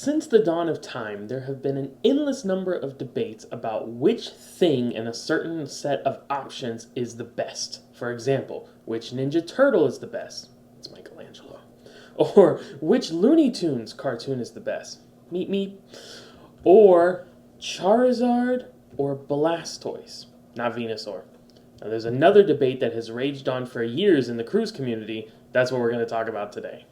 Since the dawn of time, there have been an endless number of debates about which thing in a certain set of options is the best. For example, which Ninja Turtle is the best? It's Michelangelo. Or which Looney Tunes cartoon is the best? Meep Meep. Or Charizard or Blastoise? Not Venusaur. Now there's another debate that has raged on for years in the cruise community. That's what we're going to talk about today.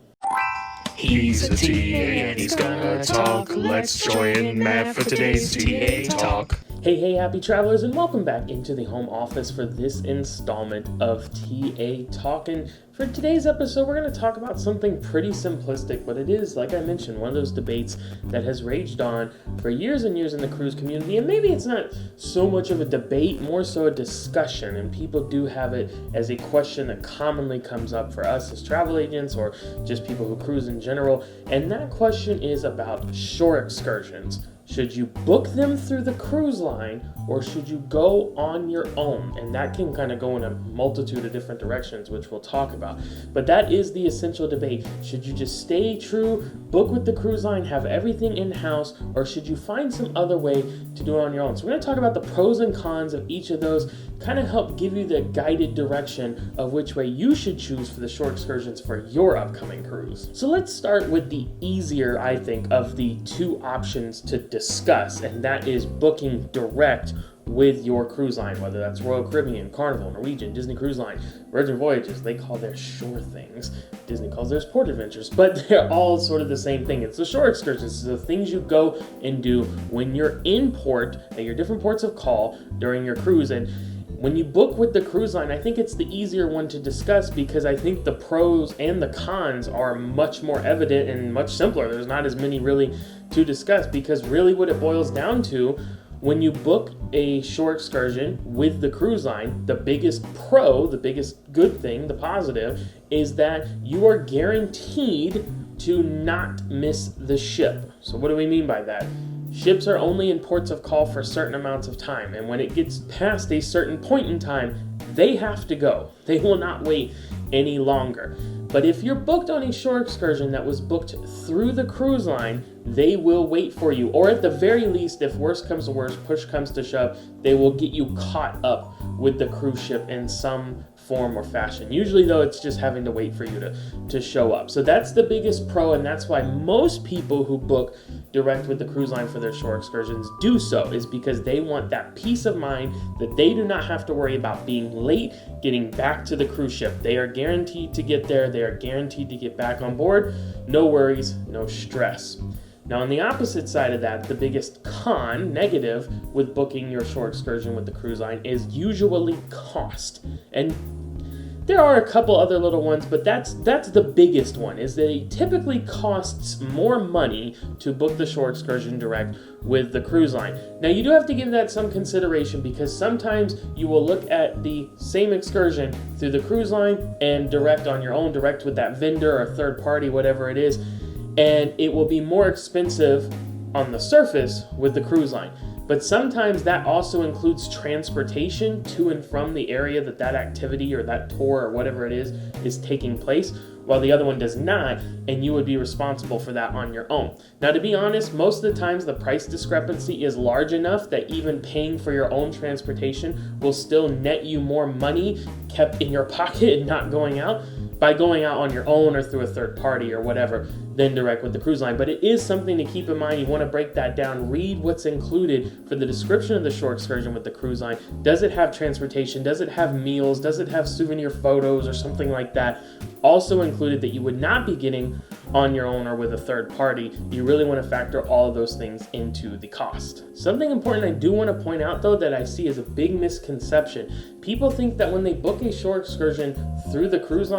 He's a TA and he's gonna talk. Let's join Matt for today's TA Talk. Hey, happy travelers, and welcome back into the home office for this installment of TA Talk. And for today's episode, we're going to talk about something pretty simplistic, but it is, like I mentioned, one of those debates that has raged on for years and years in the cruise community. And maybe it's not so much of a debate, more so a discussion. And people do have it as a question that commonly comes up for us as travel agents or just people who cruise in general. And that question is about shore excursions. Should you book them through the cruise line or should you go on your own? And that can kind of go in a multitude of different directions, which we'll talk about. But that is the essential debate. Should you just stay true, book with the cruise line, have everything in-house, or should you find some other way to do it on your own? So we're going to talk about the pros and cons of each of those, kind of help give you the guided direction of which way you should choose for the shore excursions for your upcoming cruise. So let's start with the easier, I think, of the two options to discuss, and that is booking direct with your cruise line, whether that's Royal Caribbean, Carnival, Norwegian, Disney Cruise Line, Virgin Voyages. They call their shore things. Disney calls theirs port adventures, but they're all sort of the same thing. It's the shore excursions. It's the things you go and do when you're in port at your different ports of call during your cruise. And when you book with the cruise line, I think it's the easier one to discuss because I think the pros and the cons are much more evident and much simpler. There's not as many really to discuss because really what it boils down to, when you book a shore excursion with the cruise line, the biggest pro, the biggest good thing, the positive, is that you are guaranteed to not miss the ship. So what do we mean by that? Ships are only in ports of call for certain amounts of time, and when it gets past a certain point in time, they have to go. They will not wait any longer. But if you're booked on a shore excursion that was booked through the cruise line, they will wait for you. Or at the very least, if worst comes to worst, push comes to shove, they will get you caught up with the cruise ship in some form or fashion. Usually though, it's just having to wait for you to show up. So that's the biggest pro, and that's why most people who book direct with the cruise line for their shore excursions do so, is because they want that peace of mind that they do not have to worry about being late getting back to the cruise ship. They are guaranteed to get there. They are guaranteed to get back on board. No worries, no stress. Now on the opposite side of that, the biggest con, negative, with booking your shore excursion with the cruise line is usually cost. And there are a couple other little ones, but that's the biggest one, is that it typically costs more money to book the shore excursion direct with the cruise line. Now you do have to give that some consideration because sometimes you will look at the same excursion through the cruise line and direct on your own, direct with that vendor or third party, whatever it is, and it will be more expensive on the surface with the cruise line. But sometimes that also includes transportation to and from the area that activity or that tour or whatever it is taking place, while the other one does not, and you would be responsible for that on your own. Now, to be honest, most of the times the price discrepancy is large enough that even paying for your own transportation will still net you more money kept in your pocket and not going out by going out on your own or through a third party or whatever, than direct with the cruise line. But it is something to keep in mind. You want to break that down. Read what's included for the description of the shore excursion with the cruise line. Does it have transportation? Does it have meals? Does it have souvenir photos or something like that? Also included that you would not be getting on your own or with a third party. You really want to factor all of those things into the cost. Something important I do want to point out though that I see as a big misconception. People think that when they book a shore excursion through the cruise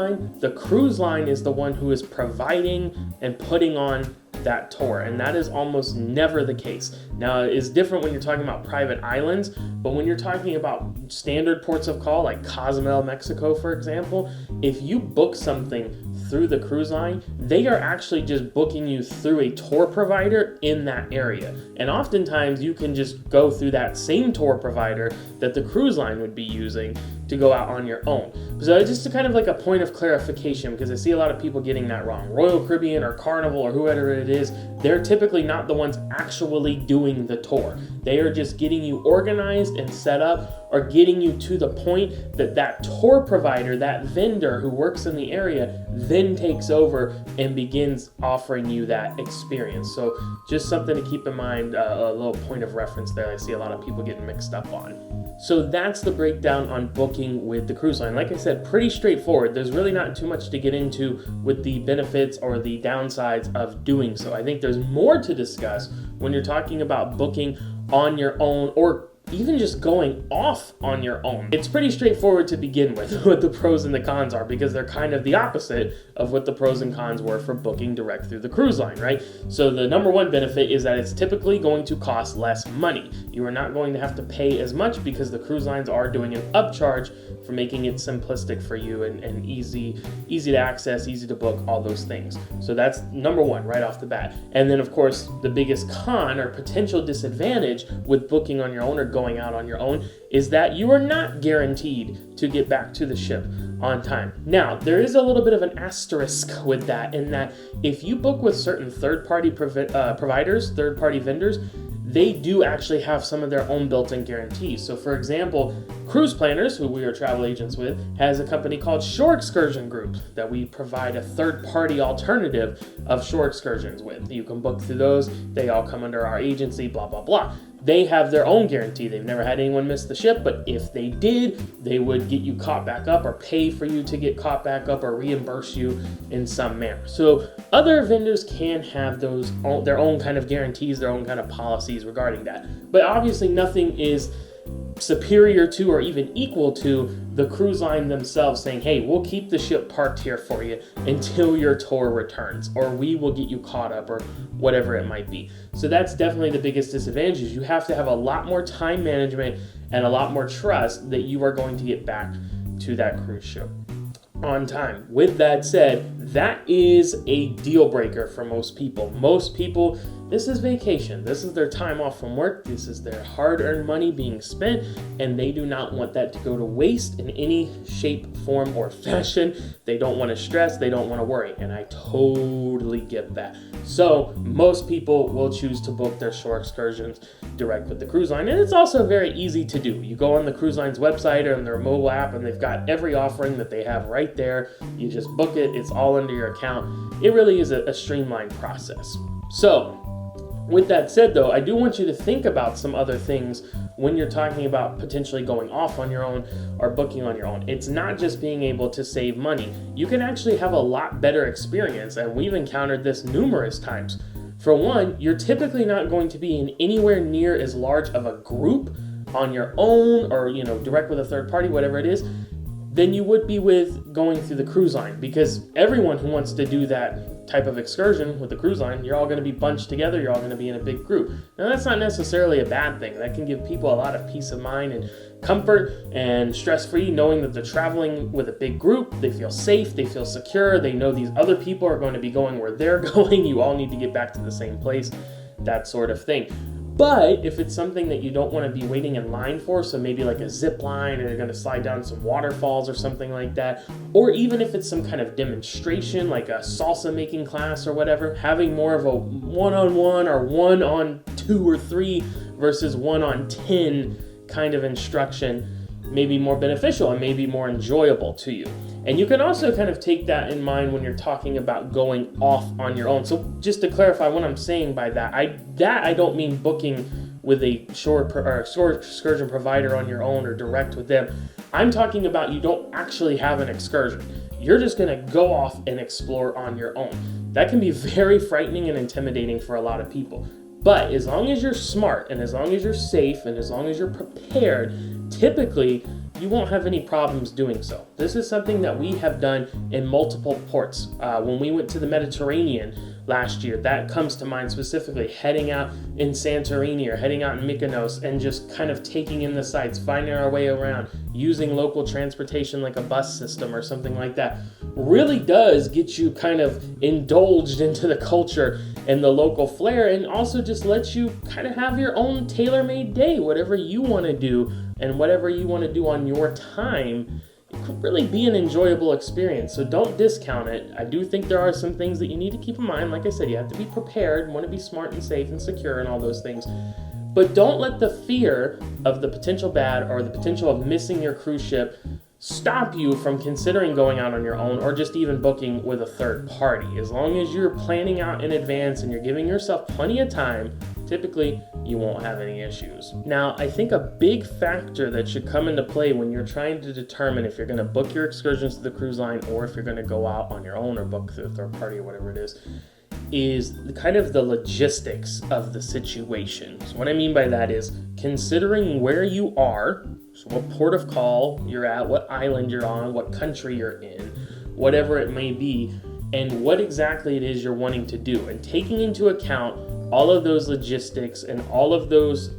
line is the one who is providing and putting on that tour, and that is almost never the case. Now, it's different when you're talking about private islands, but when you're talking about standard ports of call like Cozumel, Mexico, for example, if you book something through the cruise line, they are actually just booking you through a tour provider in that area. And oftentimes you can just go through that same tour provider that the cruise line would be using to go out on your own. So just to kind of like a point of clarification, because I see a lot of people getting that wrong. Royal Caribbean or Carnival or whoever it is, they're typically not the ones actually doing the tour. They are just getting you organized and set up, or getting you to the point that that tour provider, that vendor who works in the area, then takes over and begins offering you that experience. So just something to keep in mind, a little point of reference there I see a lot of people getting mixed up on. So that's the breakdown on booking with the cruise line. Like I said, pretty straightforward. There's really not too much to get into with the benefits or the downsides of doing so. I think there's more to discuss when you're talking about booking on your own, or even just going off on your own. It's pretty straightforward to begin with what the pros and the cons are, because they're kind of the opposite of what the pros and cons were for booking direct through the cruise line, right? So the number one benefit is that it's typically going to cost less money. You are not going to have to pay as much because the cruise lines are doing an upcharge for making it simplistic for you and easy to access, easy to book, all those things. So that's number one right off the bat. And then of course the biggest con or potential disadvantage with booking on your own or going out on your own is that you are not guaranteed to get back to the ship on time. Now, there is a little bit of an asterisk with that, in that if you book with certain third-party providers, third-party vendors, they do actually have some of their own built-in guarantees. So for example, Cruise Planners, who we are travel agents with, has a company called Shore Excursion Group that we provide a third-party alternative of shore excursions with. You can book through those. They all come under our agency, blah, blah, blah. They have their own guarantee. They've never had anyone miss the ship, but if they did, they would get you caught back up or pay for you to get caught back up or reimburse you in some manner. So other vendors can have their own kind of guarantees, their own kind of policies regarding that. But obviously nothing is superior to or even equal to the cruise line themselves saying, hey, we'll keep the ship parked here for you until your tour returns, or we will get you caught up, or whatever it might be. So that's definitely the biggest disadvantage, is you have to have a lot more time management and a lot more trust that you are going to get back to that cruise ship on time. With that said, that is a deal breaker for most people. Most people, this is vacation. This is their time off from work. This is their hard-earned money being spent, and they do not want that to go to waste in any shape, form, or fashion. They don't want to stress. They don't want to worry, and I totally get that. So most people will choose to book their shore excursions direct with the cruise line, and it's also very easy to do. You go on the cruise line's website or on their mobile app, and they've got every offering that they have right there. You just book it. It's all under your account. It really is a streamlined process. So with that said, though, I do want you to think about some other things when you're talking about potentially going off on your own or booking on your own. It's not just being able to save money. You can actually have a lot better experience, and we've encountered this numerous times. For one, you're typically not going to be in anywhere near as large of a group on your own or, direct with a third party, whatever it is, than you would be with going through the cruise line, because everyone who wants to do that type of excursion with the cruise line, you're all going to be bunched together, you're all going to be in a big group. Now that's not necessarily a bad thing. That can give people a lot of peace of mind and comfort and stress-free, knowing that they're traveling with a big group. They feel safe, they feel secure, they know these other people are going to be going where they're going, you all need to get back to the same place, that sort of thing. But if it's something that you don't want to be waiting in line for, so maybe like a zip line, or you're going to slide down some waterfalls or something like that, or even if it's some kind of demonstration like a salsa making class or whatever, having more of a one-on-one or 1-on-2 or 3 versus 1-on-10 kind of instruction may be more beneficial and maybe more enjoyable to you. And you can also kind of take that in mind when you're talking about going off on your own. So just to clarify what I'm saying by that, I don't mean booking with a shore excursion provider on your own or direct with them. I'm talking about you don't actually have an excursion. You're just going to go off and explore on your own. That can be very frightening and intimidating for a lot of people. But as long as you're smart and as long as you're safe and as long as you're prepared, typically you won't have any problems doing so. This is something that we have done in multiple ports. When we went to the Mediterranean last year, that comes to mind specifically, heading out in Santorini or heading out in Mykonos and just kind of taking in the sights, finding our way around, using local transportation like a bus system or something like that, really does get you kind of indulged into the culture and the local flair, and also just lets you kind of have your own tailor-made day, whatever you want to do and whatever you want to do on your time, it could really be an enjoyable experience. So don't discount it. I do think there are some things that you need to keep in mind. Like I said, you have to be prepared, want to be smart and safe and secure and all those things. But don't let the fear of the potential bad or the potential of missing your cruise ship stop you from considering going out on your own or just even booking with a third party. As long as you're planning out in advance and you're giving yourself plenty of time, typically you won't have any issues. Now, I think a big factor that should come into play when you're trying to determine if you're going to book your excursions to the cruise line or if you're going to go out on your own or book through a third party or whatever it is kind of the logistics of the situation. So what I mean by that is considering where you are, so what port of call you're at, what island you're on, what country you're in, whatever it may be, and what exactly it is you're wanting to do, and taking into account all of those logistics and all of those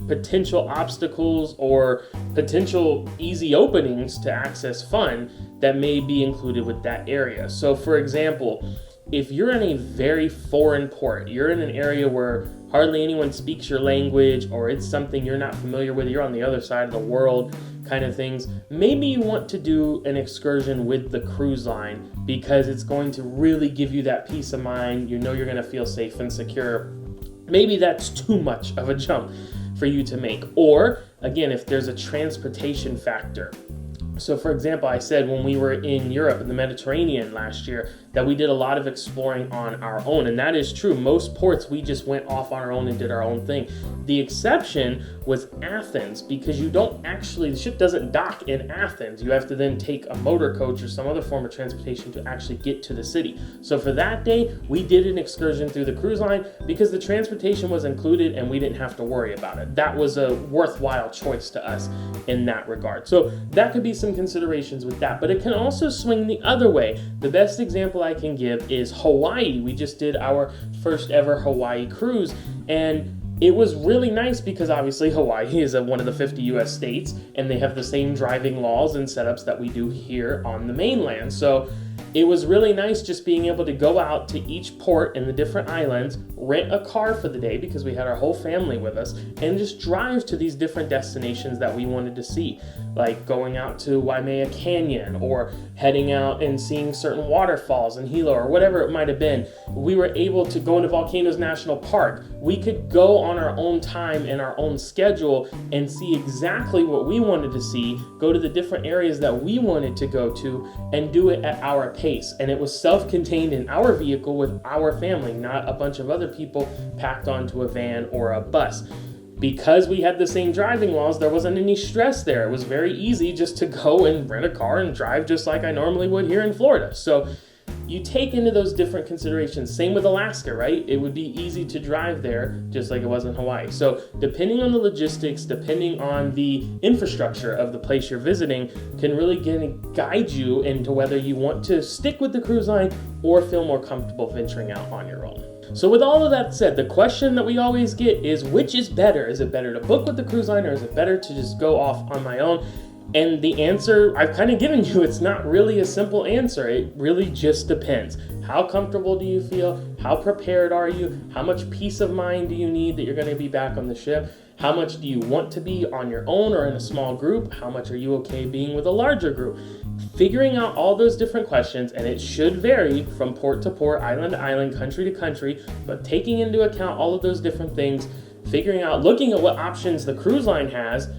potential obstacles or potential easy openings to access fun that may be included with that area. So for example, if you're in a very foreign port, you're in an area where hardly anyone speaks your language or it's something you're not familiar with, you're on the other side of the world kind of things, maybe you want to do an excursion with the cruise line because it's going to really give you that peace of mind. You know you're going to feel safe and secure. Maybe that's too much of a jump for you to make. Or, again, if there's a transportation factor. So for example, I said when we were in Europe, in the Mediterranean last year, that we did a lot of exploring on our own. And that is true. Most ports, we just went off on our own and did our own thing. The exception was Athens, because the ship doesn't dock in Athens. You have to then take a motor coach or some other form of transportation to actually get to the city. So for that day, we did an excursion through the cruise line because the transportation was included and we didn't have to worry about it. That was a worthwhile choice to us in that regard. So that could be some considerations with that, but it can also swing the other way. The best example I can give is Hawaii. We just did our first ever Hawaii cruise, and it was really nice because obviously Hawaii is one of the 50 US states, and they have the same driving laws and setups that we do here on the mainland. So it was really nice just being able to go out to each port in the different islands, rent a car for the day because we had our whole family with us, and just drive to these different destinations that we wanted to see, like going out to Waimea Canyon or heading out and seeing certain waterfalls in Hilo or whatever it might have been. We were able to go into Volcanoes National Park. We could go on our own time and our own schedule and see exactly what we wanted to see, go to the different areas that we wanted to go to, and do it at our pace. And it was self-contained in our vehicle with our family, not a bunch of other people packed onto a van or a bus. Because we had the same driving laws, there wasn't any stress there. It was very easy just to go and rent a car and drive just like I normally would here in Florida. So you take into those different considerations. Same with Alaska, right? It would be easy to drive there just like it was in Hawaii. So depending on the logistics, depending on the infrastructure of the place you're visiting, can really guide you into whether you want to stick with the cruise line or feel more comfortable venturing out on your own. So with all of that said, the question that we always get is, which is better? Is it better to book with the cruise line, or is it better to just go off on my own? And the answer I've kind of given you, it's not really a simple answer. It really just depends. How comfortable do you feel? How prepared are you? How much peace of mind do you need that you're going to be back on the ship? How much do you want to be on your own or in a small group? How much are you okay being with a larger group? Figuring out all those different questions, and it should vary from port to port, island to island, country to country, but taking into account all of those different things, figuring out, looking at what options the cruise line has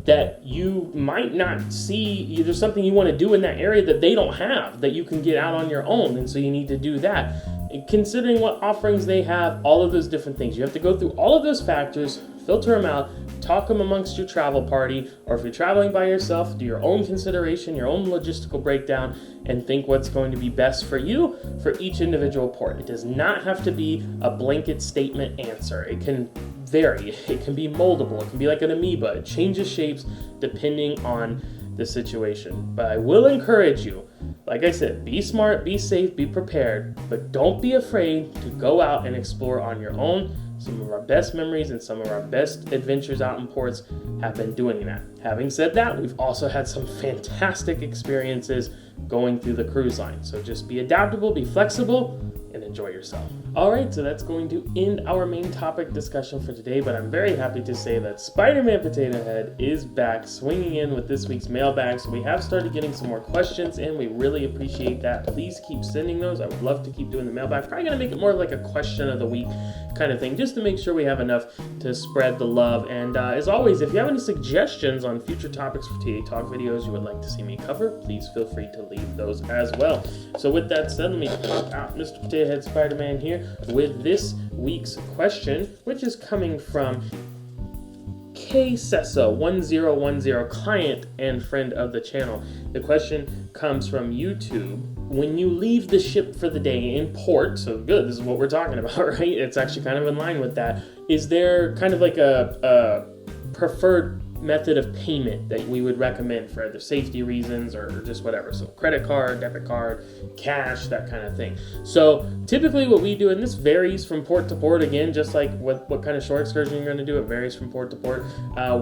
that you might not see. There's something you want to do in that area that they don't have, that you can get out on your own, and so you need to do that. And considering what offerings they have, all of those different things. You have to go through all of those factors, filter them out, talk them amongst your travel party, or if you're traveling by yourself, do your own consideration, your own logistical breakdown, and think what's going to be best for you for each individual port. It does not have to be a blanket statement answer. It can vary. It can be moldable. It can be like an amoeba. It changes shapes depending on the situation. But I will encourage you, like I said, be smart, be safe, be prepared, but don't be afraid to go out and explore on your own. Some of our best memories and some of our best adventures out in ports have been doing that. Having said that, we've also had some fantastic experiences going through the cruise line. So just be adaptable, be flexible, and enjoy yourself. All right, so that's going to end our main topic discussion for today, but I'm very happy to say that Spider-Man Potato Head is back, swinging in with this week's mailbag. So we have started getting some more questions, and we really appreciate that. Please keep sending those. I would love to keep doing the mailbag. Probably going to make it more like a question of the week kind of thing, just to make sure we have enough to spread the love. And as always, if you have any suggestions on future topics for TA Talk videos you would like to see me cover, please feel free to leave those as well. So with that said, let me pop out Mr. Potato Head Spider-Man here with this week's question, which is coming from KSESA1010, client and friend of the channel. The question comes from YouTube. When you leave the ship for the day in port, so good, this is what we're talking about, right? It's actually kind of in line with that. Is there kind of like a preferred method of payment that we would recommend for either safety reasons or just whatever? So credit card, debit card, cash, that kind of thing. So typically what we do, and this varies from port to port, again, just like what kind of shore excursion you're going to do, it varies from port to port.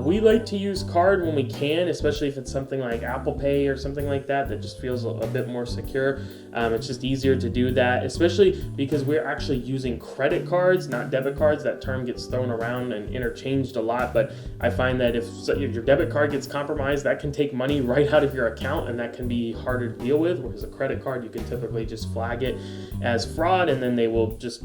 We like to use card when we can, especially if it's something like Apple Pay or something like that just feels a bit more secure. It's just easier to do that, especially because we're actually using credit cards, not debit cards. That term gets thrown around and interchanged a lot, but I find that if your debit card gets compromised, that can take money right out of your account, and that can be harder to deal with, whereas a credit card, you can typically just flag it as fraud, and then they will just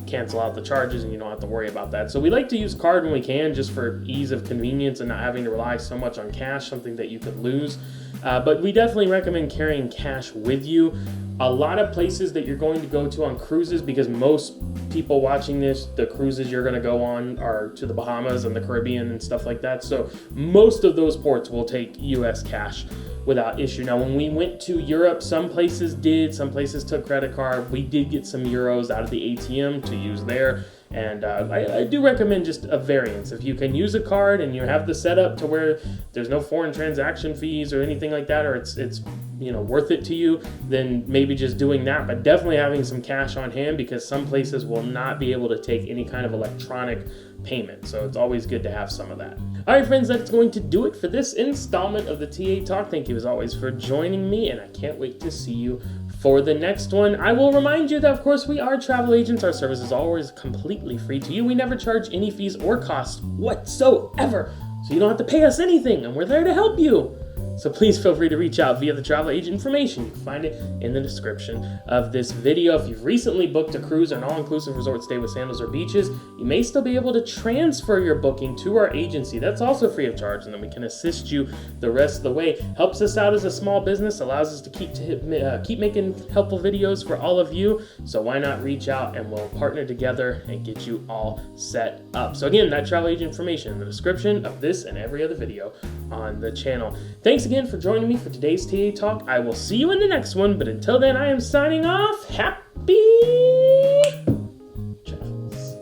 cancel out the charges and you don't have to worry about that. So we like to use card when we can, just for ease of convenience and not having to rely so much on cash, something that you could lose. But we definitely recommend carrying cash with you. A lot of places that you're going to go to on cruises, because most people watching this, the cruises you're going to go on are to the Bahamas and the Caribbean and stuff like that. So most of those ports will take US cash without issue. Now, when we went to Europe, some places took credit card. We did get some euros out of the ATM to use there. And I do recommend just a variance. If you can use a card and you have the setup to where there's no foreign transaction fees or anything like that, or it's worth it to you, then maybe just doing that. But definitely having some cash on hand, because some places will not be able to take any kind of electronic payment. So it's always good to have some of that. All right, friends, that's going to do it for this installment of the TA Talk. Thank you as always for joining me, and I can't wait to see you for the next one. I will remind you that, of course, we are travel agents. Our service is always completely free to you. We never charge any fees or costs whatsoever, so you don't have to pay us anything, and we're there to help you. So please feel free to reach out via the travel agent information. You can find it in the description of this video. If you've recently booked a cruise or an all-inclusive resort stay with sandals or beaches, you may still be able to transfer your booking to our agency. That's also free of charge, and then we can assist you the rest of the way. Helps us out as a small business, allows us to keep making helpful videos for all of you. So why not reach out, and we'll partner together and get you all set up. So again, that travel agent information in the description of this and every other video on the channel. Thanks again for joining me for today's TA Talk. I will see you in the next one, but until then, I am signing off. Happy travels.